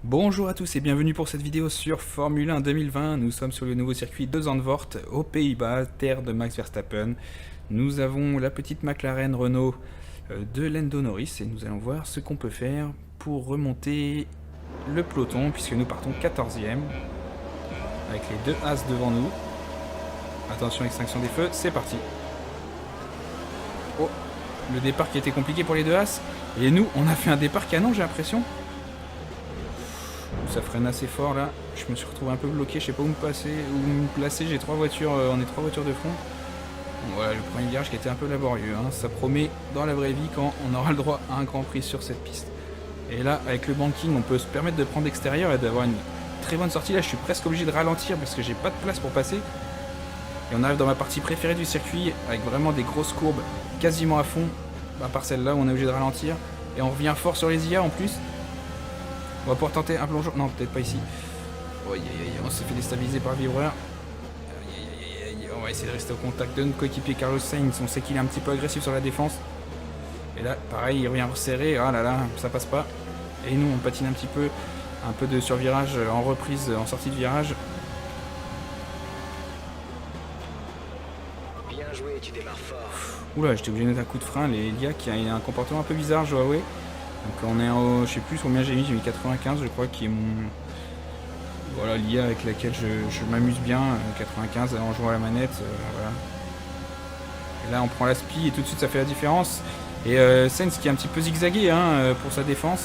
Bonjour à tous et bienvenue pour cette vidéo sur Formule 1 2020. Nous sommes sur le nouveau circuit de Zandvoort aux Pays-Bas, terre de Max Verstappen. Nous avons la petite McLaren Renault de Lando Norris et nous allons voir ce qu'on peut faire pour remonter le peloton puisque nous partons 14e avec les deux As devant nous. Attention, extinction des feux, c'est parti. Oh, le départ qui était compliqué pour les deux As. Et nous, on a fait un départ canon, j'ai l'impression. Ça freine assez fort là. Je me suis retrouvé un peu bloqué, je sais pas où me placer. J'ai trois voitures, on est trois voitures de front. Voilà, le premier virage qui était un peu laborieux. Hein. Ça promet dans la vraie vie quand on aura le droit à un grand prix sur cette piste. Et là, avec le banking, on peut se permettre de prendre l'extérieur et d'avoir une très bonne sortie. Là, je suis presque obligé de ralentir parce que j'ai pas de place pour passer. Et on arrive dans ma partie préférée du circuit avec vraiment des grosses courbes quasiment à fond. À part celle-là où on est obligé de ralentir. Et on revient fort sur les IA en plus. On va pouvoir tenter un plongeon. Non, peut-être pas ici. On s'est fait déstabiliser par le vibreur. On va essayer de rester au contact de notre coéquipier Carlos Sainz. On sait qu'il est un petit peu agressif sur la défense. Et là, pareil, il revient resserré. Ah là là, ça passe pas. Et nous, on patine un petit peu. Un peu de survirage en reprise, en sortie de virage. Bien joué, tu démarres fort. Oula, j'étais obligé de mettre un coup de frein. L'IA qui a un comportement un peu bizarre, je dois avouer. Donc on est au, je sais plus combien j'ai mis 95 je crois, qui est mon... Voilà, l'IA avec laquelle je m'amuse bien, 95 en jouant à la manette, voilà. Et là on prend la spi et tout de suite ça fait la différence. Et Sainz qui est un petit peu zigzagué hein, pour sa défense.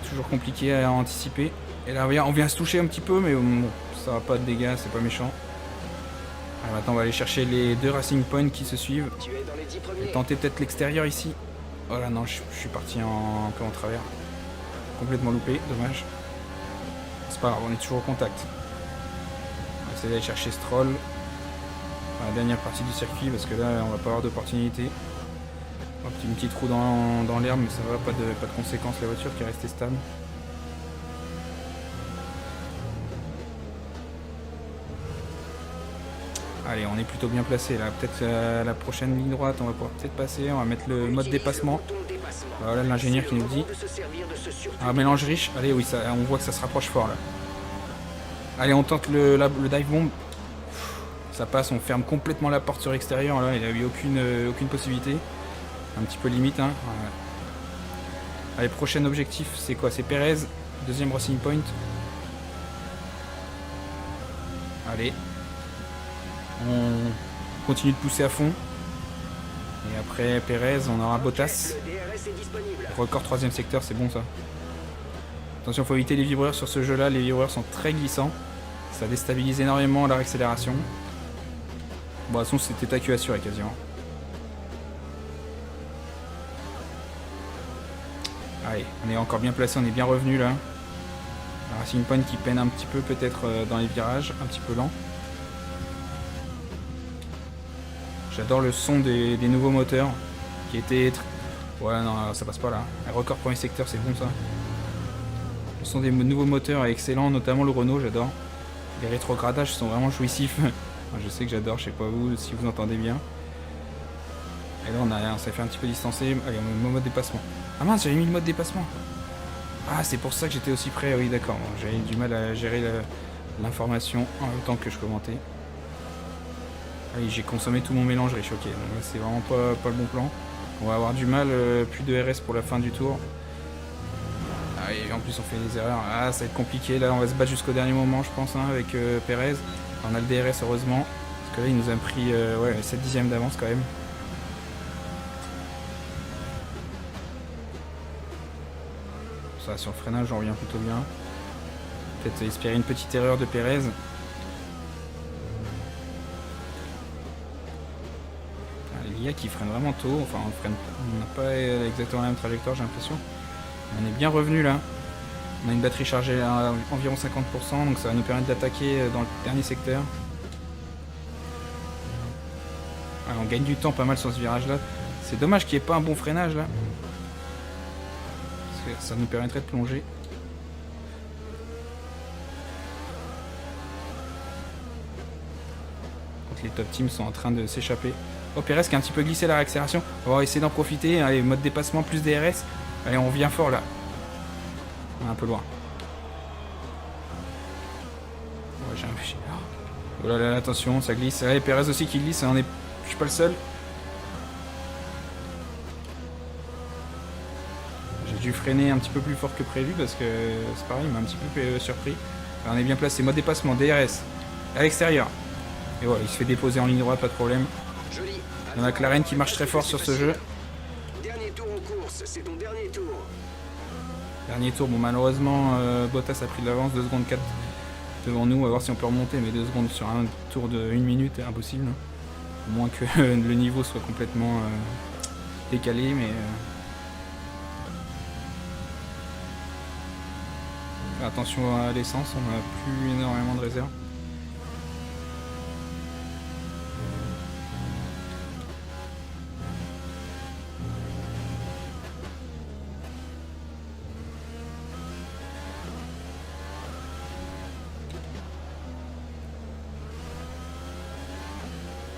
Toujours compliqué à anticiper. Et là on vient se toucher un petit peu, mais bon, ça va pas de dégâts, c'est pas méchant. Alors maintenant on va aller chercher les deux Racing Point qui se suivent. Tu es dans les 10 premiers. Et tenter peut-être l'extérieur ici. Oh là non, je suis parti un peu en travers. Complètement loupé, dommage. C'est pas grave, on est toujours au contact. On va essayer d'aller chercher Stroll dans la dernière partie du circuit parce que là on va pas avoir d'opportunité. Une petite roue dans l'herbe, mais ça va, pas de conséquences, la voiture qui est restée stable. Allez, on est plutôt bien placé là. Peut-être la prochaine ligne droite, on va pouvoir peut-être passer. On va mettre le mode dépassement. Voilà l'ingénieur qui nous dit. Un mélange riche. Allez, oui, ça, on voit que ça se rapproche fort là. Allez, on tente le dive bomb. Ça passe, on ferme complètement la porte sur l'extérieur. Là, il n'y a eu aucune possibilité. Un petit peu limite. Hein. Voilà. Allez, prochain objectif, c'est quoi? C'est Perez. Deuxième Racing Point. Allez. On continue de pousser à fond. Et après Perez, on aura Bottas. Record troisième secteur, c'est bon ça. Attention, il faut éviter les vibreurs sur ce jeu là. Les vibreurs sont très glissants. Ça déstabilise énormément la réaccélération. Bon, de toute façon, c'était tacu assuré quasiment. Allez, on est encore bien placé, on est bien revenu là. La Racing Point qui peine un petit peu peut-être dans les virages, un petit peu lent. J'adore le son des nouveaux moteurs qui étaient... Ouais, non, ça passe pas là. Un record premier secteur, c'est bon ça. Le son des nouveaux moteurs est excellent, notamment le Renault, j'adore. Les rétrogradages sont vraiment jouissifs. Je sais que j'adore, je sais pas vous si vous entendez bien. Et là, on s'est fait un petit peu distancer. Allez, on met le mode dépassement. Ah mince, j'avais mis le mode dépassement. Ah, c'est pour ça que j'étais aussi près. Oui, d'accord. Bon, j'avais du mal à gérer l'information en même temps que je commentais. Allez, j'ai consommé tout mon mélange riche, ok. Donc là, c'est vraiment pas le bon plan. On va avoir du mal, plus de RS pour la fin du tour. Ah, et en plus, on fait des erreurs. Ah, ça va être compliqué. Là, on va se battre jusqu'au dernier moment, je pense, hein, avec Perez. On a le DRS, heureusement. Parce que là, il nous a pris 7 dixièmes d'avance quand même. Ça, sur le freinage, on revient plutôt bien. Peut-être espérer une petite erreur de Perez. L'IA qui freine vraiment tôt, enfin on n'a pas exactement la même trajectoire, j'ai l'impression. On est bien revenu là. On a une batterie chargée à environ 50%, donc ça va nous permettre d'attaquer dans le dernier secteur. Alors, on gagne du temps pas mal sur ce virage là. C'est dommage qu'il n'y ait pas un bon freinage là. Parce que ça nous permettrait de plonger. Donc les top teams sont en train de s'échapper. Oh, Perez qui a un petit peu glissé la réaccélération. On va essayer d'en profiter. Allez, mode dépassement plus DRS. Allez, on revient fort là. On est un peu loin. Ouais, j'ai un fichier. Oh là là, attention, ça glisse. Allez, Perez aussi qui glisse, je suis pas le seul. J'ai dû freiner un petit peu plus fort que prévu parce que c'est pareil, il m'a un petit peu surpris. Alors, on est bien placé, mode dépassement, DRS, à l'extérieur. Et voilà, il se fait déposer en ligne droite, pas de problème. Il y en a McLaren qui marche très fort sur ce jeu. Dernier tour en course, c'est ton dernier tour. Dernier tour, bon malheureusement Bottas a pris de l'avance, 2 secondes 4 devant nous, on va voir si on peut remonter, mais 2 secondes sur un tour de 1 minute, c'est impossible. Au moins que le niveau soit complètement décalé, mais... Attention à l'essence, on n'a plus énormément de réserve.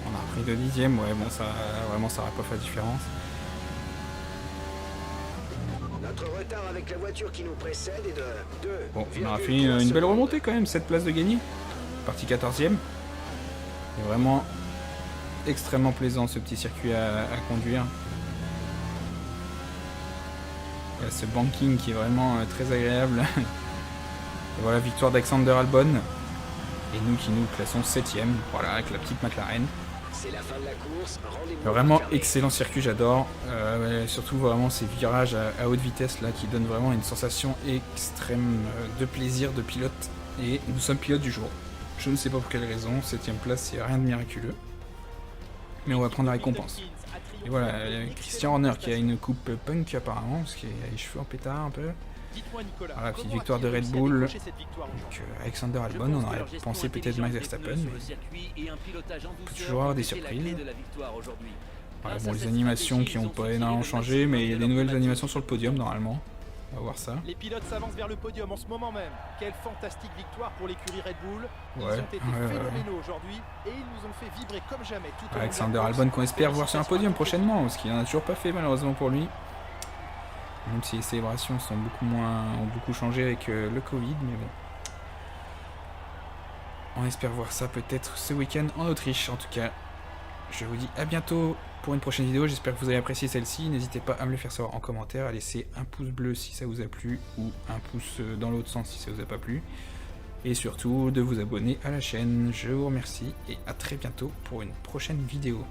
On a repris de 10e, ouais bon ça vraiment ça n'aurait pas fait la différence. Notre retard avec la voiture qui nous précède est de 2. Bon, on aura fait une belle remontée quand même, 7 places de gagné. Partie 14e. C'est vraiment extrêmement plaisant ce petit circuit à conduire. Il y a ce banking qui est vraiment très agréable. Et voilà, victoire d'Alexander Albon. Et nous qui nous classons 7e, voilà, avec la petite McLaren. C'est la fin de la course, rendez-vous. Vraiment excellent circuit, j'adore. Surtout vraiment ces virages à haute vitesse là qui donnent vraiment une sensation extrême de plaisir de pilote. Et nous sommes pilotes du jour. Je ne sais pas pour quelle raison, 7ème place, c'est rien de miraculeux. Mais on va prendre la récompense. Et voilà, Christian Horner qui a une coupe punk apparemment, parce qu'il a les cheveux en pétard un peu. Voilà, petite victoire de Red Bull. Donc, Alexander Albon, on aurait pensé peut-être Max Verstappen, mais on peut toujours avoir des surprises. Voilà, bon, les animations qui n'ont pas énormément changé, mais il y a des nouvelles animations sur le podium normalement. On va voir ça. Les pilotes s'avancent vers le podium en ce moment même. Quelle fantastique victoire pour l'écurie Red Bull. Ils ont été phénoménaux aujourd'hui et ils nous ont fait vibrer comme jamais tout au long. Alexander Albon qu'on espère voir sur un podium prochainement, parce qu'il n'en a toujours pas fait malheureusement pour lui. Même si les célébrations ont beaucoup changé avec le Covid, mais bon. On espère voir ça peut-être ce week-end en Autriche. En tout cas, je vous dis à bientôt pour une prochaine vidéo. J'espère que vous avez apprécié celle-ci. N'hésitez pas à me le faire savoir en commentaire, à laisser un pouce bleu si ça vous a plu, ou un pouce dans l'autre sens si ça vous a pas plu. Et surtout de vous abonner à la chaîne. Je vous remercie et à très bientôt pour une prochaine vidéo.